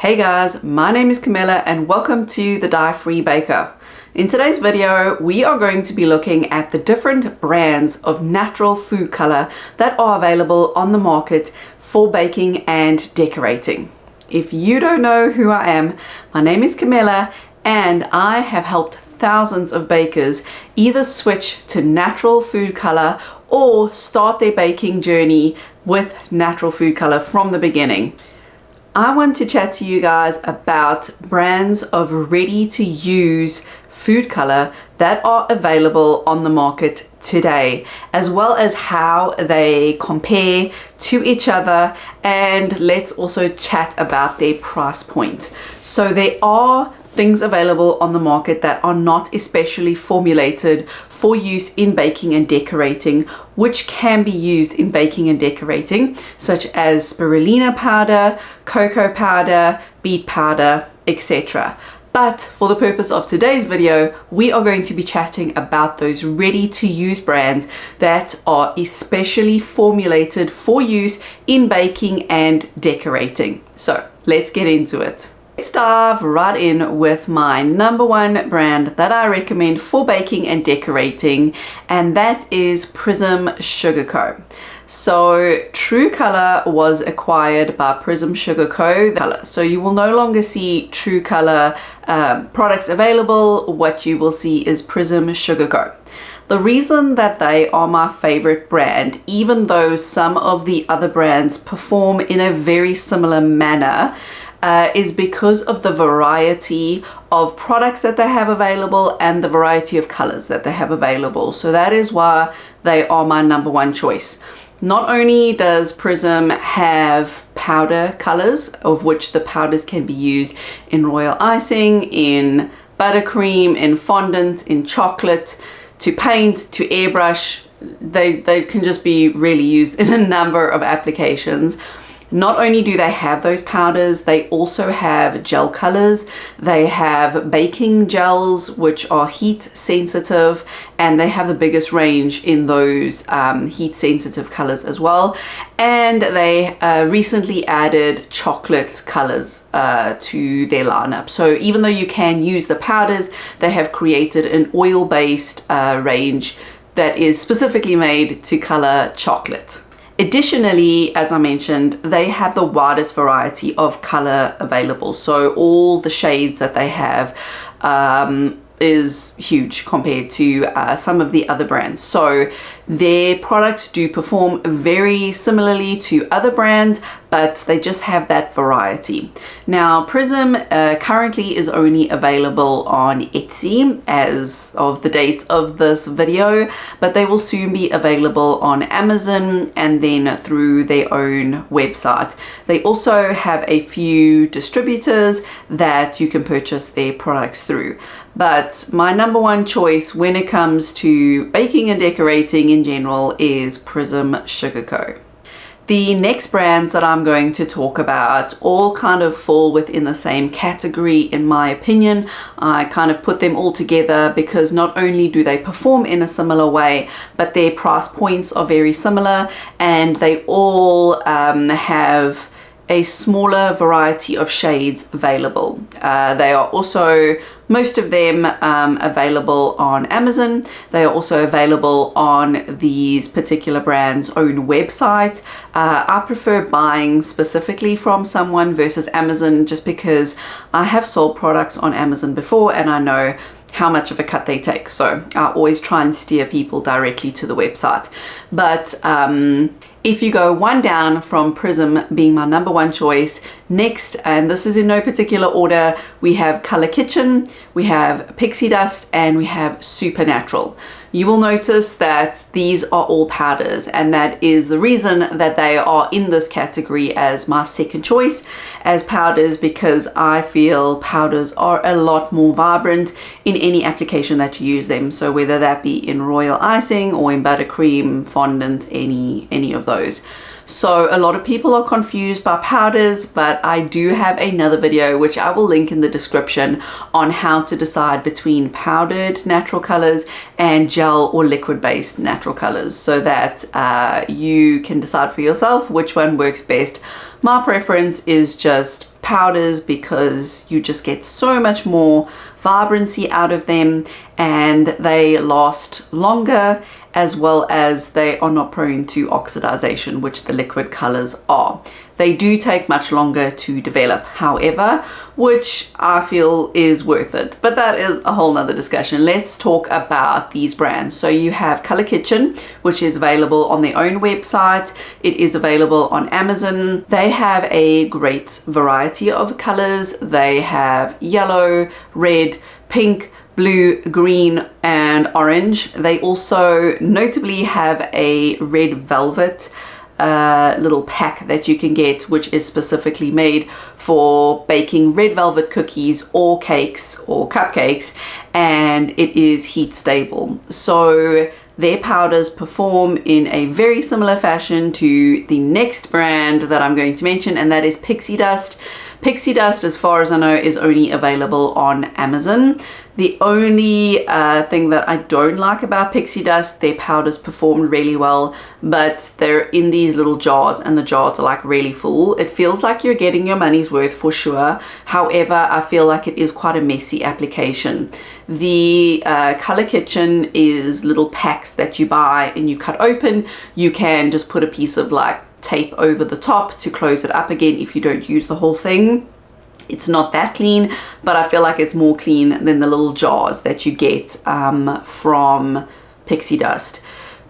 Hey guys, my name is Camilla and welcome to the Dye Free Baker. In today's video, we are going to be looking at the different brands of natural food color that are available on the market for baking and decorating. If you don't know who I am, my name is Camilla and I have helped thousands of bakers either switch to natural food color or start their baking journey with natural food color from the beginning. I want to chat to you guys about brands of ready-to-use food color that are available on the market today, as well as how they compare to each other, and let's also chat about their price point. So there are things available on the market that are not especially formulated for use in baking and decorating, which can be used in baking and decorating, such as spirulina powder, cocoa powder, beet powder, etc. But for the purpose of today's video, we are going to be chatting about those ready-to-use brands that are especially formulated for use in baking and decorating. So let's get into it. Let's dive right in with my number one brand that I recommend for baking and decorating, and that is PRSM Sugar Co. So True Color was acquired by PRSM Sugar Co. So you will no longer see True Color products available. What you will see is PRSM Sugar Co. The reason that they are my favorite brand, even though some of the other brands perform in a very similar manner, is because of the variety of products that they have available and the variety of colors that they have available. So that is why they are my number one choice. Not only does PRSM have powder colors, of which the powders can be used in royal icing, in buttercream, in fondant, in chocolate, to paint, to airbrush. They can just be really used in a number of applications. Not only do they have those powders, they also have gel colors. They have baking gels, which are heat sensitive, and they have the biggest range in those heat sensitive colors as well. And they recently added chocolate colors to their lineup. So even though you can use the powders, they have created an oil-based range that is specifically made to color chocolate. Additionally, as I mentioned, they have the widest variety of color available. So all the shades that they have is huge compared to some of the other brands. So their products do perform very similarly to other brands, but they just have that variety. Now, PRSM currently is only available on Etsy as of the date of this video, but they will soon be available on Amazon and then through their own website. They also have a few distributors that you can purchase their products through. But my number one choice when it comes to baking and decorating in general is PRSM Sugar Co. The next brands that I'm going to talk about all kind of fall within the same category in my opinion. I kind of put them all together because not only do they perform in a similar way, but their price points are very similar, and they all have a smaller variety of shades available. They are also, most of them available on Amazon. They are also available on these particular brands' own website. I prefer buying specifically from someone versus Amazon just because I have sold products on Amazon before and I know how much of a cut they take. So I always try and steer people directly to the website. But if you go one down from PRSM being my number one choice, next, and this is in no particular order, we have Color Kitchen, we have Pixie Dust, and we have Supernatural. You will notice that these are all powders, and that is the reason that they are in this category as my second choice as powders, because I feel powders are a lot more vibrant in any application that you use them. So whether that be in royal icing or in buttercream, fondant, any of those. So a lot of people are confused by powders, but I do have another video which I will link in the description on how to decide between powdered natural colors and gel or liquid based natural colors, so that you can decide for yourself which one works best. My preference is just powders because you just get so much more vibrancy out of them, and they last longer, as well as they are not prone to oxidization, which the liquid colors are. They do take much longer to develop, however, which I feel is worth it, but that is a whole nother discussion. Let's talk about these brands. So you have Color Kitchen, which is available on their own website. It is available on Amazon. They have a great variety of colors. They have yellow, red, pink, blue, green, and orange. They also notably have a red velvet little pack that you can get, which is specifically made for baking red velvet cookies or cakes or cupcakes, and it is heat stable. So their powders perform in a very similar fashion to the next brand that I'm going to mention, and that is Pixie Dust. Pixie Dust, as far as I know, is only available on Amazon. The only thing that I don't like about Pixie Dust, their powders perform really well, but they're in these little jars, and the jars are like really full. It feels like you're getting your money's worth for sure. However, I feel like it is quite a messy application. The Color Kitchen is little packs that you buy and you cut open. You can just put a piece of like tape over the top to close it up again if you don't use the whole thing. It's not that clean, but I feel like it's more clean than the little jars that you get from Pixie Dust.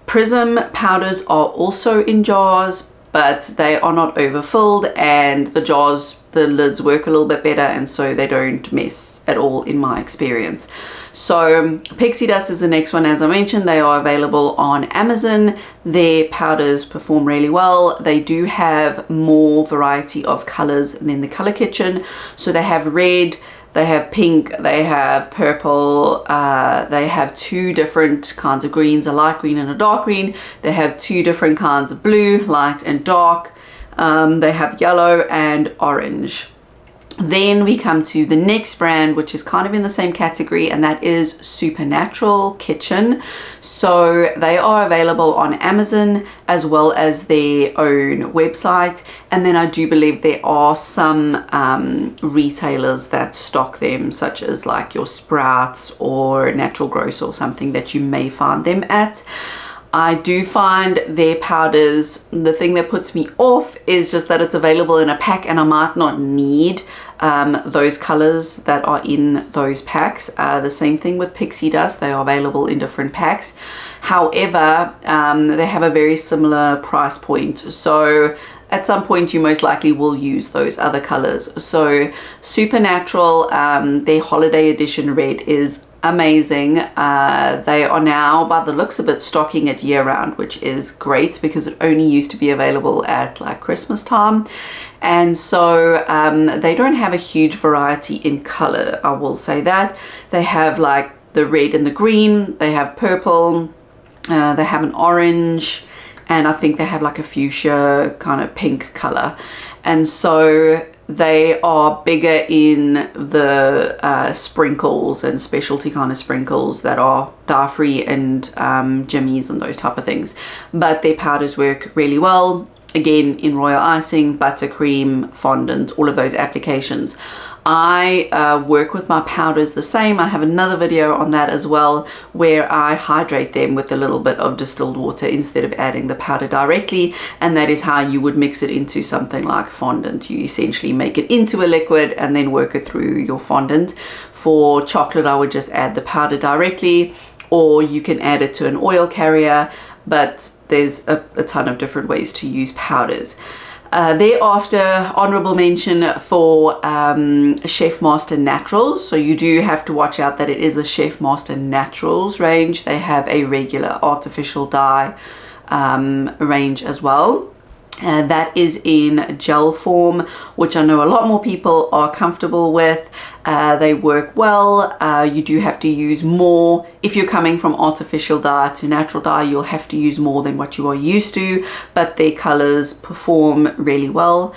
Prism powders are also in jars, but they are not overfilled, and the jars, the lids work a little bit better, and so they don't mess at all in my experience. So Pixie Dust is the next one. As I mentioned, they are available on Amazon. Their powders perform really well. They do have more variety of colors than the Color Kitchen. So they have red, they have pink, they have purple, they have two different kinds of greens, a light green and a dark green. They have two different kinds of blue, light and dark. They have yellow and orange. Then we come to the next brand, which is kind of in the same category, and that is Supernatural Kitchen. So they are available on Amazon as well as their own website, and then I do believe there are some retailers that stock them, such as like your Sprouts or Natural Grocer or something that you may find them at. I do find their powders, the thing that puts me off is just that it's available in a pack, and I might not need those colors that are in those packs. The same thing with Pixie Dust, they are available in different packs. However, they have a very similar price point, so at some point you most likely will use those other colors. So Supernatural, their holiday edition red is amazing. They are now, by the looks of it, stocking it year round, which is great because it only used to be available at like Christmas time. And so they don't have a huge variety in color, I will say that. They have like the red and the green, they have purple, they have an orange, and I think they have like a fuchsia kind of pink color. And so they are bigger in the sprinkles and specialty kind of sprinkles that are dye-free and jimmies and those type of things. But their powders work really well. Again, in royal icing, buttercream, fondant, all of those applications. I work with my powders the same. I have another video on that as well, where I hydrate them with a little bit of distilled water instead of adding the powder directly, and that is how you would mix it into something like fondant. You essentially make it into a liquid and then work it through your fondant. For chocolate, I would just add the powder directly, or you can add it to an oil carrier, but there's a ton of different ways to use powders. Thereafter, honorable mention for Chefmaster Naturals. So you do have to watch out that it is a Chefmaster Naturals range. They have a regular artificial dye range as well. That is in gel form, which I know a lot more people are comfortable with. They work well. You do have to use more. If you're coming from artificial dye to natural dye, you'll have to use more than what you are used to, but their colors perform really well.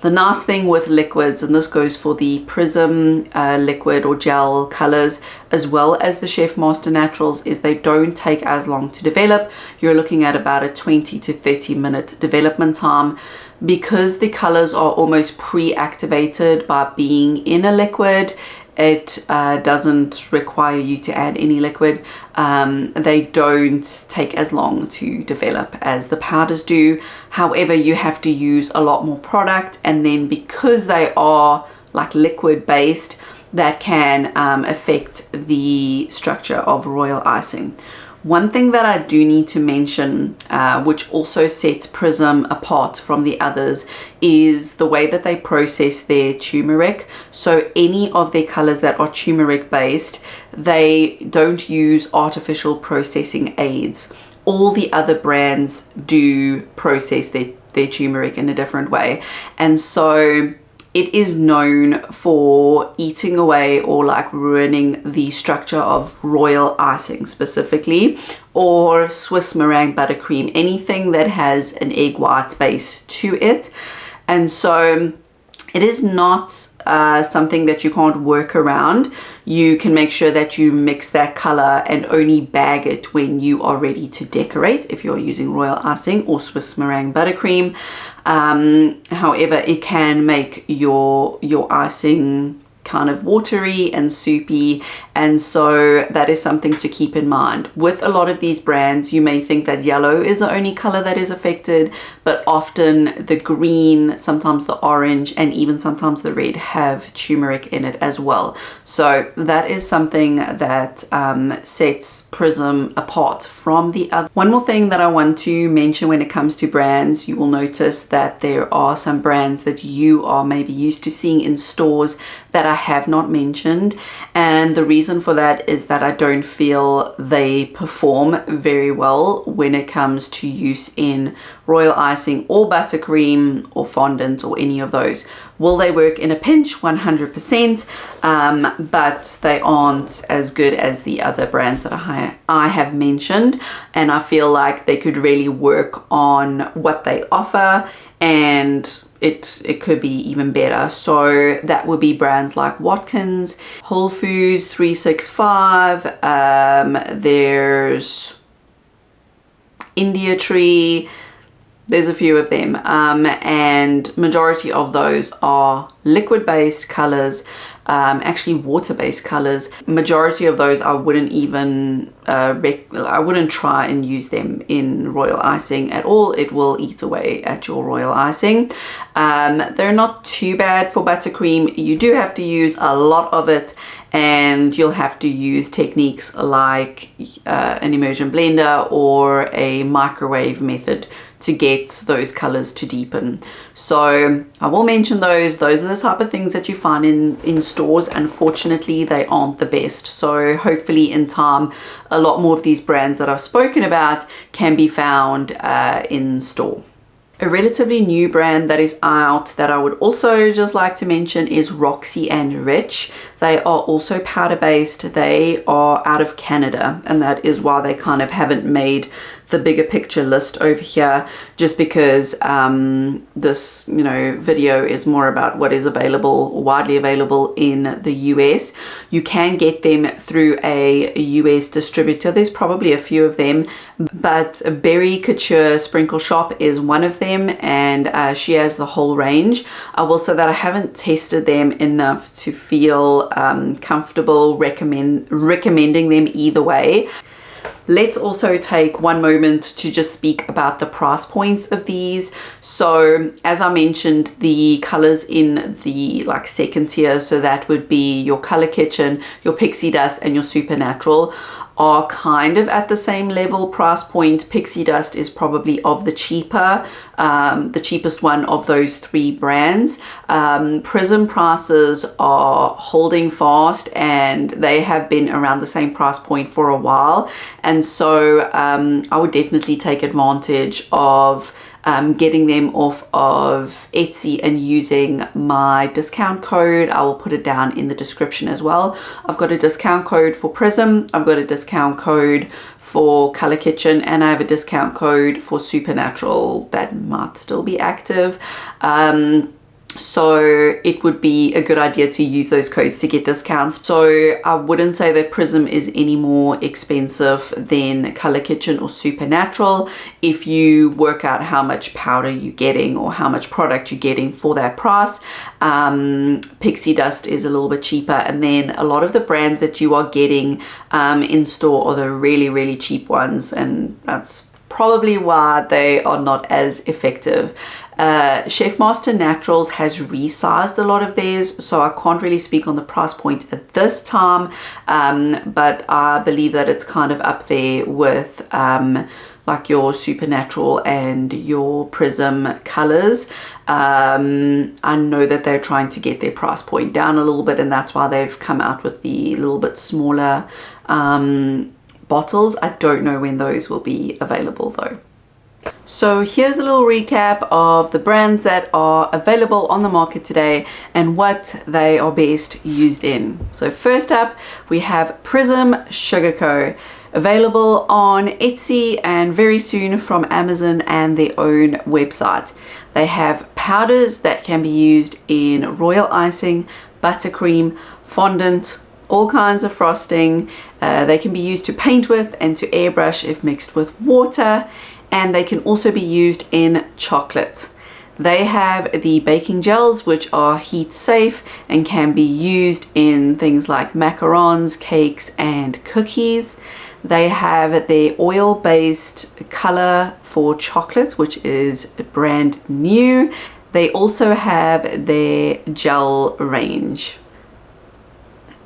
The nice thing with liquids, and this goes for the Prism liquid or gel colors as well as the Chefmaster Naturals, is they don't take as long to develop. You're looking at about a 20 to 30 minute development time. because the colors are almost pre-activated by being in a liquid. It doesn't require you to add any liquid. They don't take as long to develop as the powders do. However, you have to use a lot more product, and then because they are like liquid based, that can affect the structure of royal icing. One thing that I do need to mention, which also sets Prism apart from the others, is the way that they process their turmeric. So any of their colors that are turmeric based, they don't use artificial processing aids. All the other brands do process their turmeric in a different way. And so it is known for eating away or like ruining the structure of royal icing specifically, or Swiss meringue buttercream, anything that has an egg white base to it. And so it is not something that you can't work around. You can make sure that you mix that color and only bag it when you are ready to decorate, if you're using royal icing or Swiss meringue buttercream. However, it can make your icing kind of watery and soupy, and so that is something to keep in mind. With a lot of these brands, you may think that yellow is the only color that is affected, but often the green, sometimes the orange, and even sometimes the red have turmeric in it as well. So that is something that sets Prism apart from the other. One more thing that I want to mention when it comes to brands, you will notice that there are some brands that you are maybe used to seeing in stores that I have not mentioned, and the reason for that is that I don't feel they perform very well when it comes to use in royal icing or buttercream or fondant or any of those. Will they work in a pinch? 100%, but they aren't as good as the other brands that I have mentioned, and I feel like they could really work on what they offer, and it could be even better. So that would be brands like Watkins, Whole Foods, 365, there's India Tree, there's a few of them, and majority of those are liquid based colors, actually water-based colors. Majority of those I wouldn't even I wouldn't try and use them in royal icing at all. It will eat away at your royal icing. They're not too bad for buttercream. You do have to use a lot of it, and you'll have to use techniques like an immersion blender or a microwave method to get those colors to deepen. So I will mention those are the type of things that you find in stores. Unfortunately, they aren't the best, so hopefully in time a lot more of these brands that I've spoken about can be found in store. A relatively new brand that is out that I would also just like to mention is Roxy and Rich. They are also powder based. They are out of Canada, and that is why they kind of haven't made the bigger picture list over here, just because this video is more about what is available or widely available in the US. You can get them through a US distributor. There's probably a few of them, but Berry Couture Sprinkle Shop is one of them, and she has the whole range. I will say that I haven't tested them enough to feel comfortable recommending them either way. Let's also take one moment to just speak about the price points of these. So as I mentioned, the colors in the second tier, so that would be your Color Kitchen, your Pixie Dust, and your Supernatural, are kind of at the same level price point. Pixie Dust is probably of the cheapest one of those three brands. Prism prices are holding fast, and they have been around the same price point for a while, and so I would definitely take advantage of getting them off of Etsy and using my discount code. I will put it down in the description as well. I've got a discount code for Prism, I've got a discount code for Color Kitchen, and I have a discount code for Supernatural that might still be active. So it would be a good idea to use those codes to get discounts. So I wouldn't say that Prism is any more expensive than Color Kitchen or Supernatural if you work out how much powder you're getting or how much product you're getting for that price. Pixie Dust is a little bit cheaper, and then a lot of the brands that you are getting in store are the really cheap ones, and that's probably why they are not as effective. Chefmaster Naturals has resized a lot of theirs, so I can't really speak on the price point at this time, but I believe that it's kind of up there with like your Supernatural and your Prism colors. I know that they're trying to get their price point down a little bit, and that's why they've come out with the little bit smaller bottles. I don't know when those will be available though. So here's a little recap of the brands that are available on the market today and what they are best used in. So first up, we have Prism Sugar Co, available on Etsy and very soon from Amazon and their own website. They have powders that can be used in royal icing, buttercream, fondant, all kinds of frosting. They can be used to paint with and to airbrush if mixed with water, and they can also be used in chocolate. They have the baking gels, which are heat safe and can be used in things like macarons, cakes, and cookies. They have their oil-based color for chocolate, which is brand new. They also have their gel range.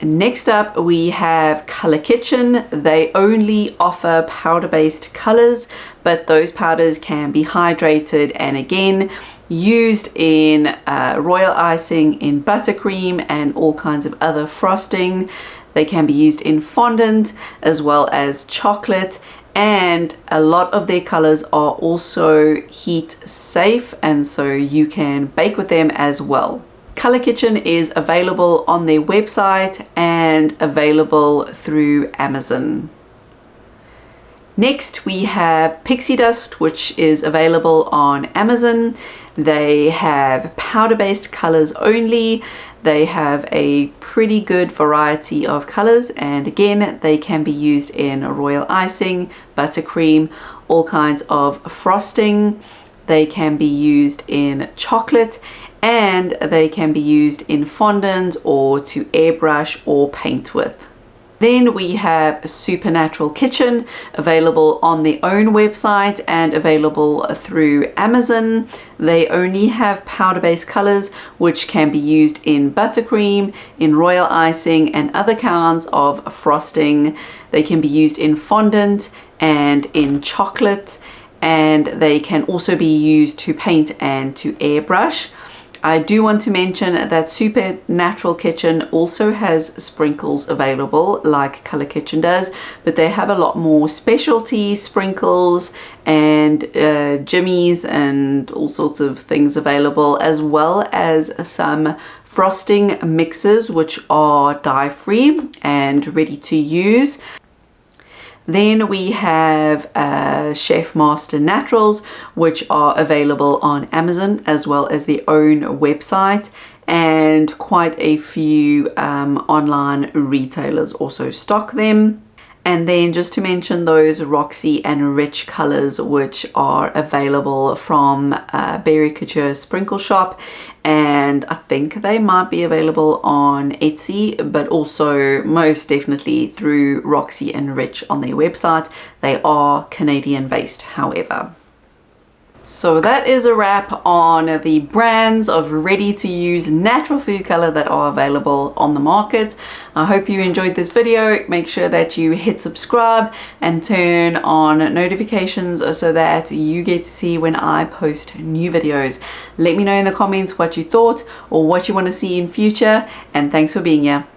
Next up, we have Color Kitchen. They only offer powder-based colors, but those powders can be hydrated and again used in royal icing, in buttercream, and all kinds of other frosting. They can be used in fondant as well as chocolate, and a lot of their colors are also heat safe, and so you can bake with them as well. Color Kitchen is available on their website and available through Amazon. Next, we have Pixie Dust, which is available on Amazon. They have powder-based colors only. They have a pretty good variety of colors, and again, they can be used in royal icing, buttercream, all kinds of frosting. They can be used in chocolate, and they can be used in fondant or to airbrush or paint with. Then we have Supernatural Kitchen, available on their own website and available through Amazon. They only have powder-based colors, which can be used in buttercream, in royal icing, and other kinds of frosting. They can be used in fondant and in chocolate, and they can also be used to paint and to airbrush. I do want to mention that Supernatural Kitchen also has sprinkles available like Color Kitchen does, but they have a lot more specialty sprinkles and jimmies and all sorts of things available, as well as some frosting mixes which are dye-free and ready to use. Then we have Chefmaster Naturals, which are available on Amazon as well as their own website, and quite a few online retailers also stock them. And then just to mention those Roxy and Rich colors, which are available from Berry Couture Sprinkle Shop, and I think they might be available on Etsy, but also most definitely through Roxy and Rich on their website. They are Canadian based, however. So that is a wrap on the brands of ready-to-use natural food color that are available on the market. I hope you enjoyed this video. Make sure that you hit subscribe and turn on notifications so that you get to see when I post new videos. Let me know in the comments what you thought or what you want to see in future, and thanks for being here.